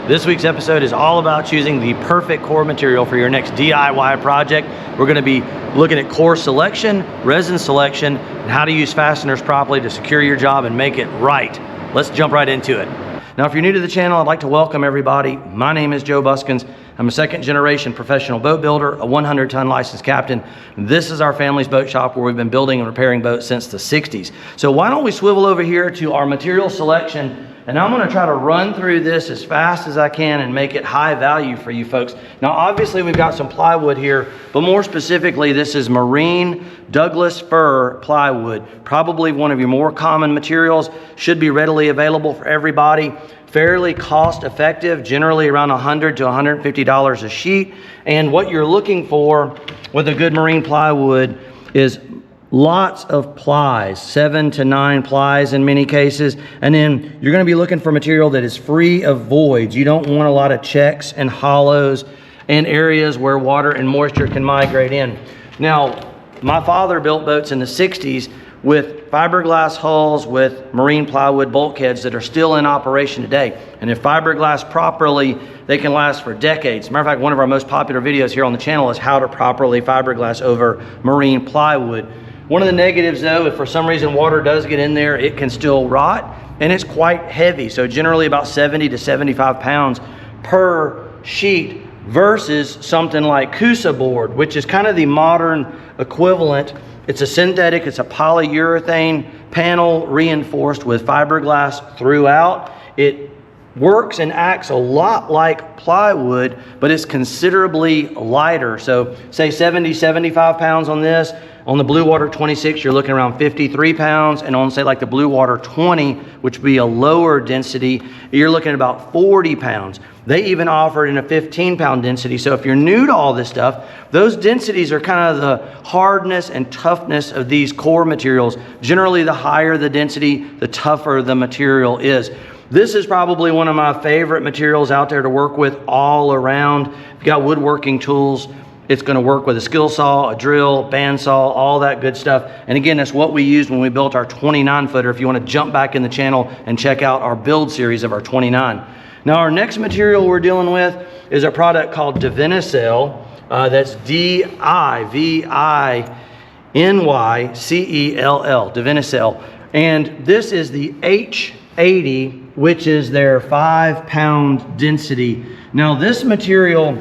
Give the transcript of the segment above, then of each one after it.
This week's episode is all about choosing the perfect core material for your next DIY project. We're going to be looking at core selection, resin selection, and how to use fasteners properly to secure your job and make it right. Let's jump right into it. Now, if you're new to the channel, I'd like to welcome everybody. My name is Joe Buskins. I'm a second-generation professional boat builder, a 100-ton licensed captain. This is our family's boat shop where we've been building and repairing boats since the 60s. So why don't we swivel over here to our material selection, and I'm gonna try to run through this as fast as I can and make it high value for you folks. Now, obviously, we've got some plywood here, but more specifically, this is marine Douglas fir plywood. Probably one of your more common materials, should be readily available for everybody. Fairly cost effective, generally around $100 to $150 a sheet. And what you're looking for with a good marine plywood is lots of plies, 7 to 9 plies in many cases. And then you're gonna be looking for material that is free of voids. You don't want a lot of checks and hollows and areas where water and moisture can migrate in. Now, my father built boats in the 60s with fiberglass hulls with marine plywood bulkheads that are still in operation today. And if fiberglass properly, they can last for decades. As a matter of fact, one of our most popular videos here on the channel is how to properly fiberglass over marine plywood. One of the negatives though, if for some reason water does get in there, it can still rot, and it's quite heavy. So generally about 70 to 75 pounds per sheet versus something like Coosa board, which is kind of the modern equivalent. It's a synthetic, it's a polyurethane panel reinforced with fiberglass throughout. It works and acts a lot like plywood, but it's considerably lighter. So say 70, 75 pounds on this. On the Bluewater 26, you're looking around 53 pounds. And on say like the Bluewater 20, which would be a lower density, you're looking at about 40 pounds. They even offer it in a 15-pound density. So if you're new to all this stuff, those densities are kind of the hardness and toughness of these core materials. Generally, the higher the density, the tougher the material is. This is probably one of my favorite materials out there to work with all around. If you've got woodworking tools, it's gonna work with a skill saw, a drill, bandsaw, all that good stuff. And again, that's what we used when we built our 29-footer. If you wanna jump back in the channel and check out our build series of our 29. Now, our next material we're dealing with is a product called Divinycell. That's D-I-V-I-N-Y-C-E-L-L, Divinycell. And this is the H80, which is their 5-pound density. Now, this material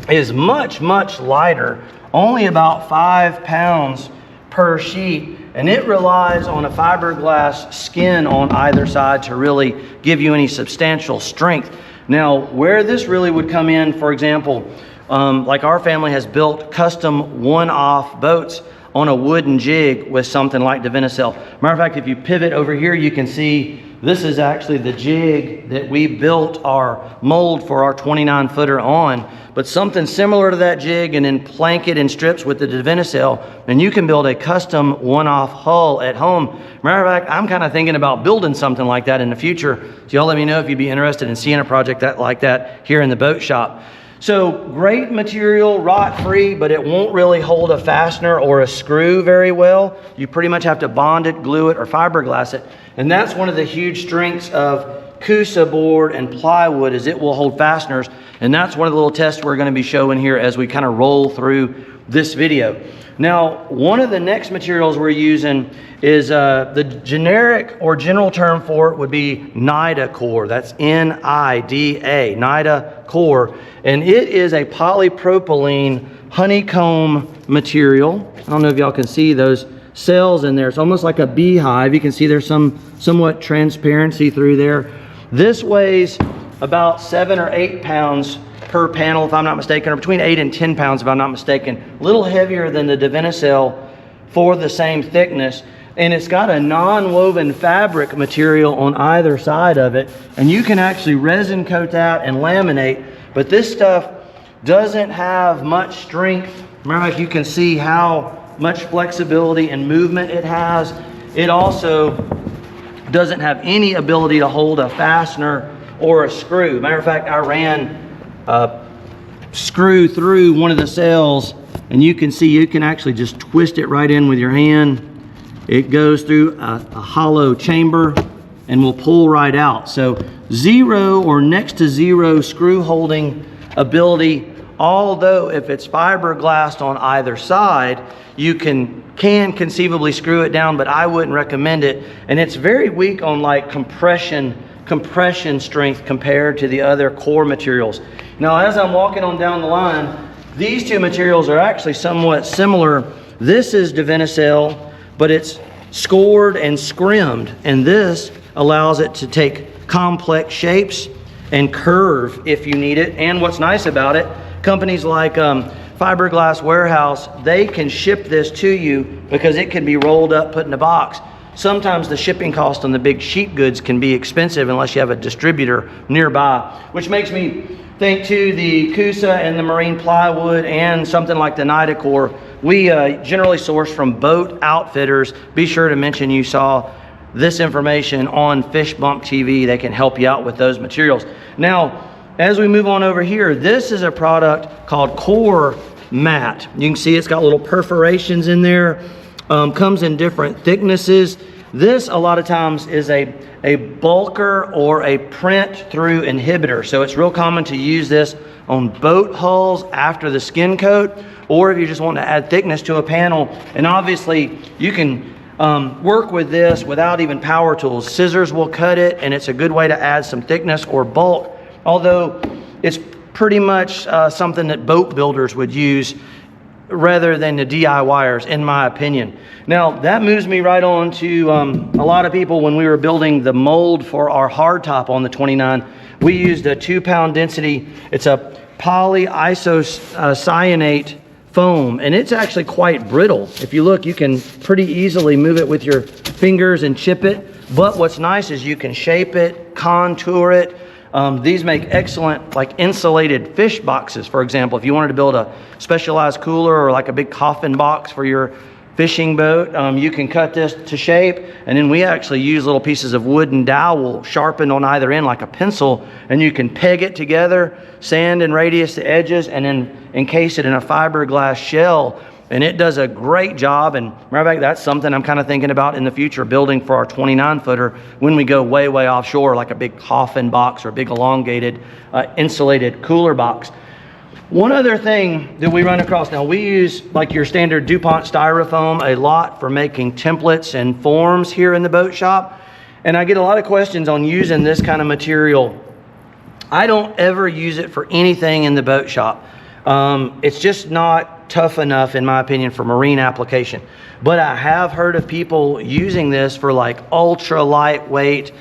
is much, much lighter, only about 5 pounds per sheet. And it relies on a fiberglass skin on either side to really give you any substantial strength. Now, where this really would come in, for example, like our family has built custom one-off boats on a wooden jig with something like Divinycell. Matter of fact, if you pivot over here, you can see this is actually the jig that we built our mold for our 29-footer on, but something similar to that jig, and then plank it in strips with the Divinycell, and you can build a custom one-off hull at home. Matter of fact, I'm kind of thinking about building something like that in the future. So y'all let me know if you'd be interested in seeing a project like that here in the boat shop. So great material, rot-free, but it won't really hold a fastener or a screw very well. You pretty much have to bond it, glue it, or fiberglass it. And that's one of the huge strengths of Coosa board and plywood, is it will hold fasteners. And that's one of the little tests we're gonna be showing here as we kind of roll through this video. Now, one of the next materials we're using is the generic or general term for it would be Nida core. That's N-I-D-A, Nida core. And it is a polypropylene honeycomb material. I don't know if y'all can see those cells in there. It's almost like a beehive. You can see there's some somewhat transparency through there. This weighs about 7 or 8 pounds per panel, if I'm not mistaken, or between 8 and 10 pounds, if I'm not mistaken. A little heavier than the Divinycell for the same thickness. And it's got a non-woven fabric material on either side of it. And you can actually resin coat that and laminate. But this stuff doesn't have much strength. Remember, you can see how much flexibility and movement it has. It also doesn't have any ability to hold a fastener or a screw. Matter of fact, I ran a screw through one of the cells, and you can see you can actually just twist it right in with your hand. It goes through a hollow chamber, and will pull right out. So zero or next to zero screw holding ability, although if it's fiberglass on either side, you can conceivably screw it down, but I wouldn't recommend it. And it's very weak on like compression strength compared to the other core materials. Now, as I'm walking on down the line, these two materials are actually somewhat similar. This is Divinycell, but it's scored and scrimmed, and this allows it to take complex shapes and curve if you need it. And what's nice about it, companies like Fiberglass Warehouse, they can ship this to you because it can be rolled up, put in a box. Sometimes the shipping cost on the big sheet goods can be expensive unless you have a distributor nearby, which makes me think too, the Coosa and the marine plywood and something like the Nida, we generally source from boat outfitters. Be sure to mention you saw this information on FISHBUMPTV. They can help you out with those materials. Now, as we move on over here, this is a product called Core Mat. You can see it's got little perforations in there, comes in different thicknesses. This a lot of times is a bulker or a print through inhibitor. So it's real common to use this on boat hulls after the skin coat, or if you just want to add thickness to a panel. And obviously you can work with this without even power tools. Scissors will cut it, and it's a good way to add some thickness or bulk, although it's pretty much something that boat builders would use rather than the DIYers, in my opinion. Now, that moves me right on to a lot of people, when we were building the mold for our hardtop on the 29, we used a 2-pound density. It's a Polyiso cyanate foam, and it's actually quite brittle. If you look, you can pretty easily move it with your fingers and chip it. But what's nice is you can shape it, contour it. These make excellent like insulated fish boxes. For example, if you wanted to build a specialized cooler or like a big coffin box for your fishing boat, you can cut this to shape, and then we actually use little pieces of wooden dowel sharpened on either end like a pencil, and you can peg it together, sand and radius the edges, and then encase it in a fiberglass shell. And it does a great job. And matter of fact, that's something I'm kind of thinking about in the future, building for our 29-footer when we go way, way offshore, like a big coffin box or a big elongated insulated cooler box. One other thing that we run across, now we use like your standard DuPont Styrofoam a lot for making templates and forms here in the boat shop. And I get a lot of questions on using this kind of material. I don't ever use it for anything in the boat shop. It's just not tough enough, in my opinion, for marine application. But I have heard of people using this for like ultra lightweight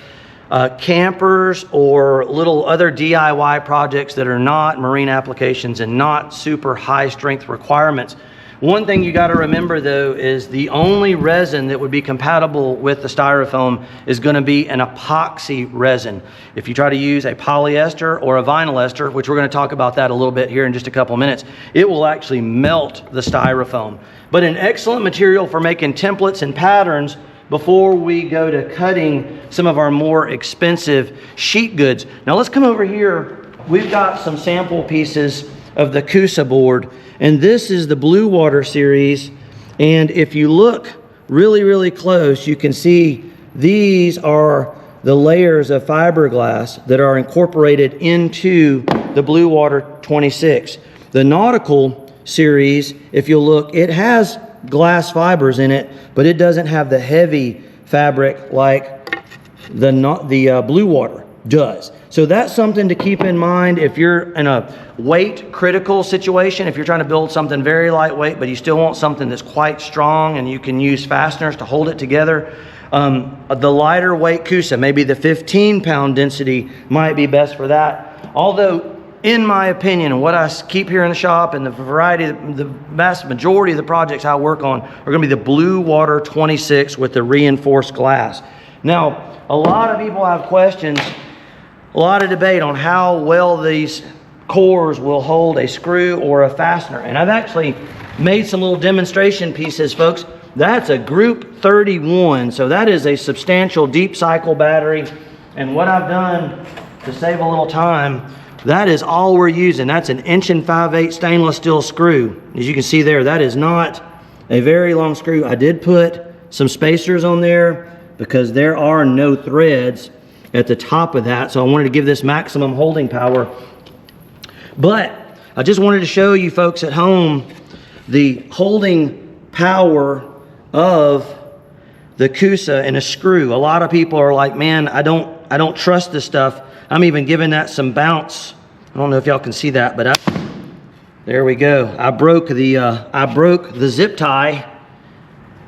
campers or little other DIY projects that are not marine applications and not super high strength requirements. One thing you got to remember though is the only resin that would be compatible with the Styrofoam is going to be an epoxy resin. If you try to use a polyester or a vinyl ester, which we're going to talk about that a little bit here in just a couple minutes, it will actually melt the Styrofoam. But an excellent material for making templates and patterns before we go to cutting some of our more expensive sheet goods. Now let's come over here. We've got some sample pieces of the Coosa board, and this is the Bluewater series. And if you look really, really close, you can see these are the layers of fiberglass that are incorporated into the Bluewater 26. The Nautical series, if you'll look, it has glass fibers in it, but it doesn't have the heavy fabric like the Bluewater does. So that's something to keep in mind if you're in a weight critical situation. If you're trying to build something very lightweight, but you still want something that's quite strong and you can use fasteners to hold it together, the lighter weight Coosa, maybe the 15-pound density, might be best for that. Although, in my opinion, and what I keep here in the shop and the vast majority of the projects I work on are going to be the Bluewater 26 with the reinforced glass. Now, a lot of people have questions, a lot of debate on how well these cores will hold a screw or a fastener. And I've actually made some little demonstration pieces, folks. That's a group 31, so that is a substantial deep cycle battery. And what I've done to save a little time, that is all we're using. That's an 1 5/8" stainless steel screw. As you can see there, that is not a very long screw. I did put some spacers on there because there are no threads at the top of that. So I wanted to give this maximum holding power. But I just wanted to show you folks at home the holding power of the Coosa in a screw. A lot of people are like, man, I don't trust this stuff. I'm even giving that some bounce. I don't know if y'all can see that, but there we go. I broke the zip tie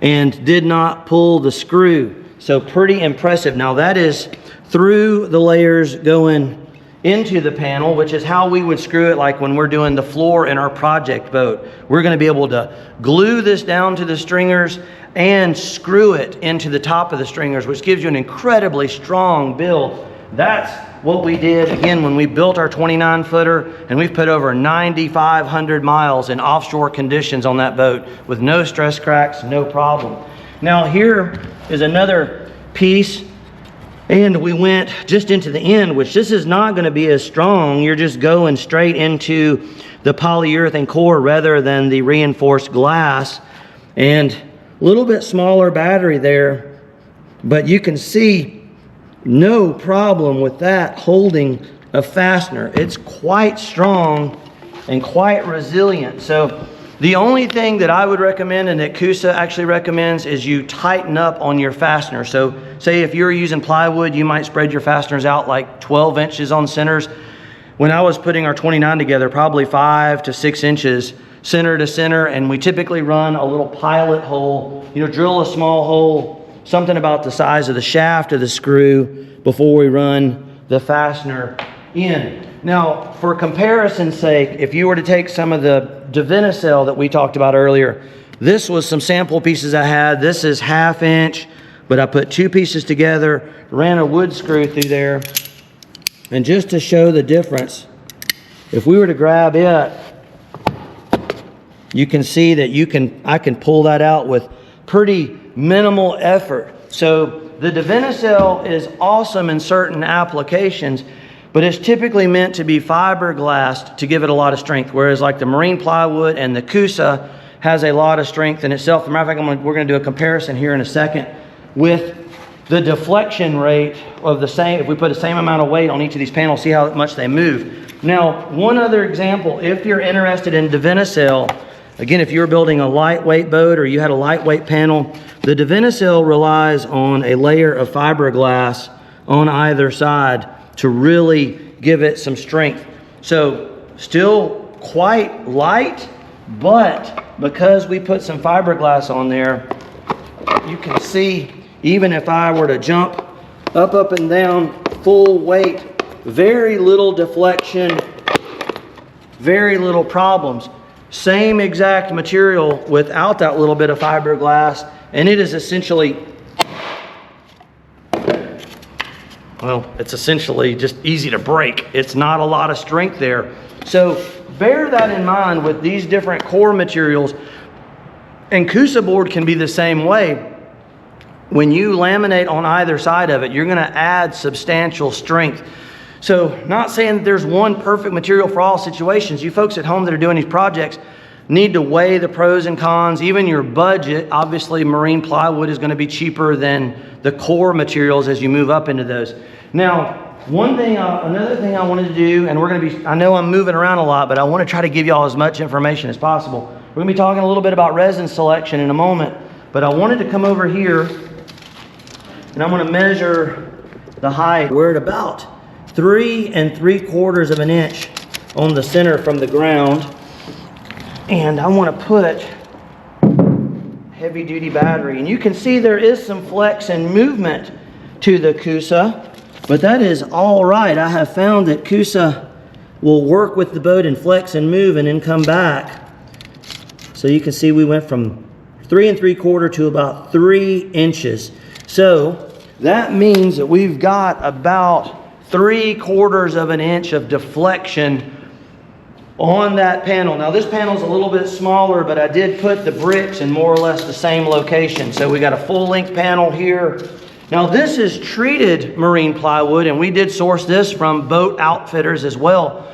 and did not pull the screw. So pretty impressive. Now that is through the layers going into the panel, which is how we would screw it like when we're doing the floor in our project boat. We're going to be able to glue this down to the stringers and screw it into the top of the stringers, which gives you an incredibly strong build. That's what we did, again, when we built our 29-footer, and we've put over 9,500 miles in offshore conditions on that boat with no stress cracks, no problem. Now here is another piece, and we went just into the end, which this is not going to be as strong. You're just going straight into the polyurethane core rather than the reinforced glass, and a little bit smaller battery there, but you can see no problem with that holding a fastener. It's quite strong and quite resilient. So the only thing that I would recommend, and that Coosa actually recommends, is you tighten up on your fastener. So say if you're using plywood, you might spread your fasteners out like 12 inches on centers. When I was putting our 29 together, probably 5 to 6 inches center to center, and we typically run a little pilot hole, drill a small hole, something about the size of the shaft of the screw before we run the fastener in. Now, for comparison's sake, if you were to take some of the Divinycell that we talked about earlier, this was some sample pieces I had. This is 1/2 inch, but I put 2 pieces together, ran a wood screw through there, and just to show the difference, if we were to grab it, you can see that I can pull that out with pretty minimal effort. So the Divinycell is awesome in certain applications, but it's typically meant to be fiberglass to give it a lot of strength, whereas like the marine plywood and the Coosa has a lot of strength in itself. As a matter of fact, we're going to do a comparison here in a second with the deflection rate of the same. If we put the same amount of weight on each of these panels, see how much they move. Now, one other example, if you're interested in Divinycell, again, if you're building a lightweight boat or you had a lightweight panel, the Divinycell relies on a layer of fiberglass on either side to really give it some strength. So still quite light, but because we put some fiberglass on there, you can see even if I were to jump up and down full weight, very little deflection, very little problems. Same exact material without that little bit of fiberglass, and it is essentially, well, it's essentially just easy to break. It's not a lot of strength there. So bear that in mind with these different core materials. And Coosa board can be the same way. When you laminate on either side of it, you're going to add substantial strength. So not saying that there's one perfect material for all situations. You folks at home that are doing these projects need to weigh the pros and cons, even your budget. Obviously, marine plywood is going to be cheaper than the core materials as you move up into those. Now, another thing I wanted to do, and I know I'm moving around a lot, but I want to try to give y'all as much information as possible. We're going to be talking a little bit about resin selection in a moment, but I wanted to come over here and I'm going to measure the height. We're at about 3 3/4 of an inch on the center from the ground. And I want to put heavy duty battery. And you can see there is some flex and movement to the Coosa, but that is all right. I have found that Coosa will work with the boat and flex and move and then come back. So you can see we went from 3 3/4 to about 3 inches. So that means that we've got about 3/4 of an inch of deflection on that panel. Now this panel is a little bit smaller, but I did put the bricks in more or less the same location. So we got a full length panel here. Now this is treated marine plywood, and we did source this from boat outfitters as well.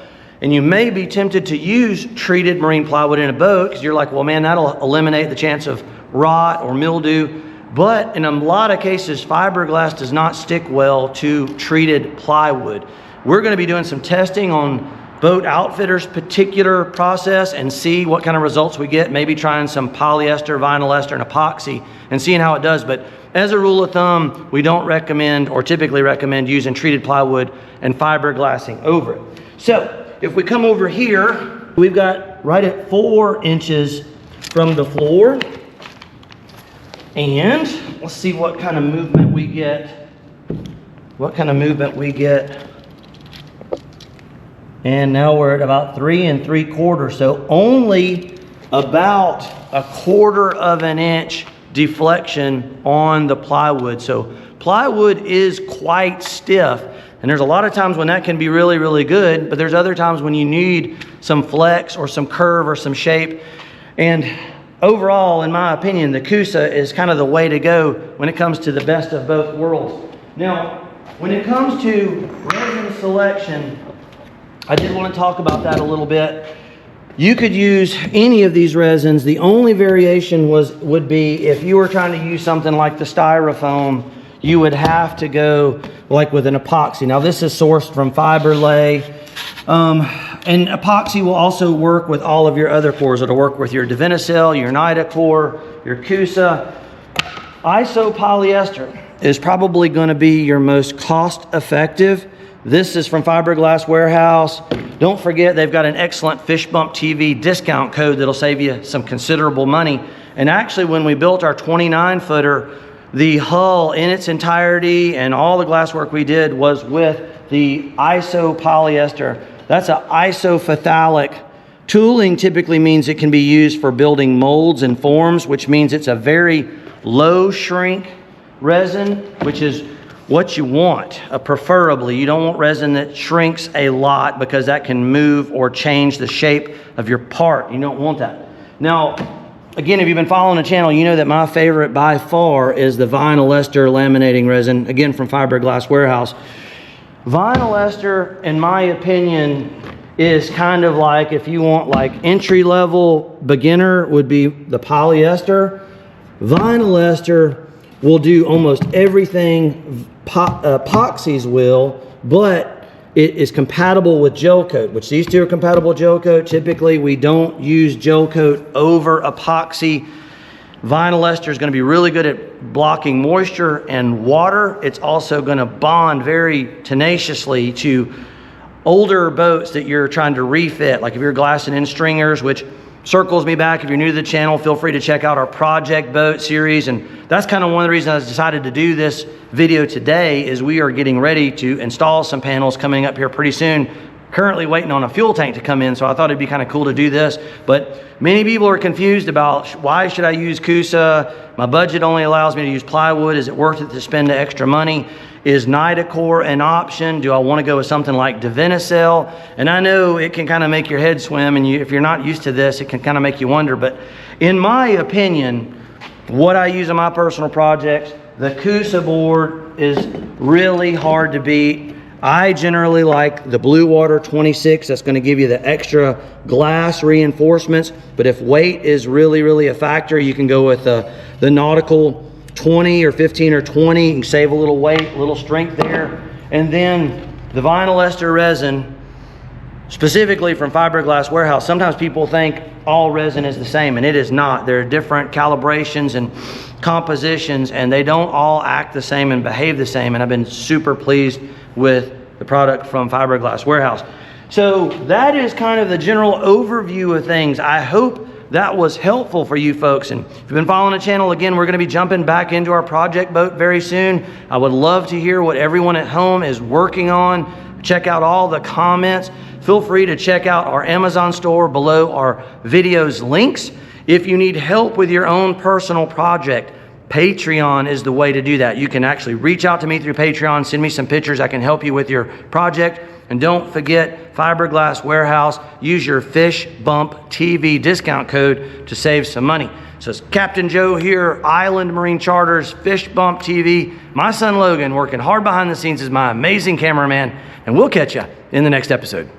And you may be tempted to use treated marine plywood in a boat because you're like, well man, that'll eliminate the chance of rot or mildew. But in a lot of cases, fiberglass does not stick well to treated plywood. We're gonna be doing some testing on boat outfitters' particular process and see what kind of results we get, maybe trying some polyester, vinyl ester, and epoxy and seeing how it does. But as a rule of thumb, we don't recommend or typically recommend using treated plywood and fiberglassing over it. So if we come over here, we've got right at 4 inches from the floor. And let's see what kind of movement we get. And now we're at about 3 3/4, so only about 1/4 of an inch deflection on the plywood. So plywood is quite stiff, and there's a lot of times when that can be really, really good, but there's other times when you need some flex or some curve or some shape. And overall, in my opinion, the Coosa is kind of the way to go when it comes to the best of both worlds. Now, when it comes to resin selection, I did want to talk about that a little bit. You could use any of these resins. The only variation would be if you were trying to use something like the Styrofoam, you would have to go like with an epoxy. Now this is sourced from FIBERGLASS. And epoxy will also work with all of your other cores. It'll work with your Divinycell, your Nida core, your Coosa. ISO polyester is probably going to be your most cost effective. This is from Fiberglass Warehouse. Don't forget, they've got an excellent FISHBUMPTV discount code that'll save you some considerable money. And actually, when we built our 29-footer, the hull in its entirety and all the glasswork we did was with the ISO polyester. That's an isophthalic. Tooling typically means it can be used for building molds and forms, which means it's a very low shrink resin, which is what you want, preferably. You don't want resin that shrinks a lot because that can move or change the shape of your part. You don't want that. Now, again, if you've been following the channel, you know that my favorite by far is the vinyl ester laminating resin, again from Fiberglass Warehouse. Vinyl ester, in my opinion, is kind of like, if you want like entry-level beginner, would be the polyester. Vinyl ester will do almost everything epoxies will, but it is compatible with Gelcoat, which these two are compatible with Gelcoat. Typically, we don't use Gelcoat over epoxy. Vinyl ester is going to be really good at blocking moisture and water. It's also going to bond very tenaciously to older boats that you're trying to refit, like if you're glassing in stringers, which circles me back. If you're new to the channel, feel free to check out our project boat series. And that's kind of one of the reasons I decided to do this video today, is we are getting ready to install some panels coming up here pretty soon. Currently waiting on a fuel tank to come in, so I thought it'd be kind of cool to do this. But many people are confused about, why should I use Coosa? My budget only allows me to use plywood. Is it worth it to spend the extra money? Is Nida core an option? Do I want to go with something like Divinycell? And I know it can kind of make your head swim, and if you're not used to this, it can kind of make you wonder. But in my opinion, what I use in my personal projects, the Coosa board is really hard to beat. I generally like the Bluewater 26. That's going to give you the extra glass reinforcements. But if weight is really, really a factor, you can go with the Nautical 20 or 15 or 20. You can save a little weight, a little strength there. And then the vinyl ester resin, specifically from Fiberglass Warehouse. Sometimes people think all resin is the same, and it is not. There are different calibrations and compositions, and they don't all act the same and behave the same. And I've been super pleased with the product from Fiberglass Warehouse. So that is kind of the general overview of things. I hope that was helpful for you folks. And if you've been following the channel, again, we're going to be jumping back into our project boat very soon. I would love to hear what everyone at home is working on. Check out all the comments. Feel free to check out our Amazon store below our videos links. If you need help with your own personal project, Patreon is the way to do that. You can actually reach out to me through Patreon, send me some pictures. I can help you with your project. And don't forget, Fiberglass Warehouse, use your FISHBUMPTV discount code to save some money. So it's Captain Joe here, Island Marine Charters, FISHBUMPTV. My son Logan working hard behind the scenes is my amazing cameraman, and we'll catch you in the next episode.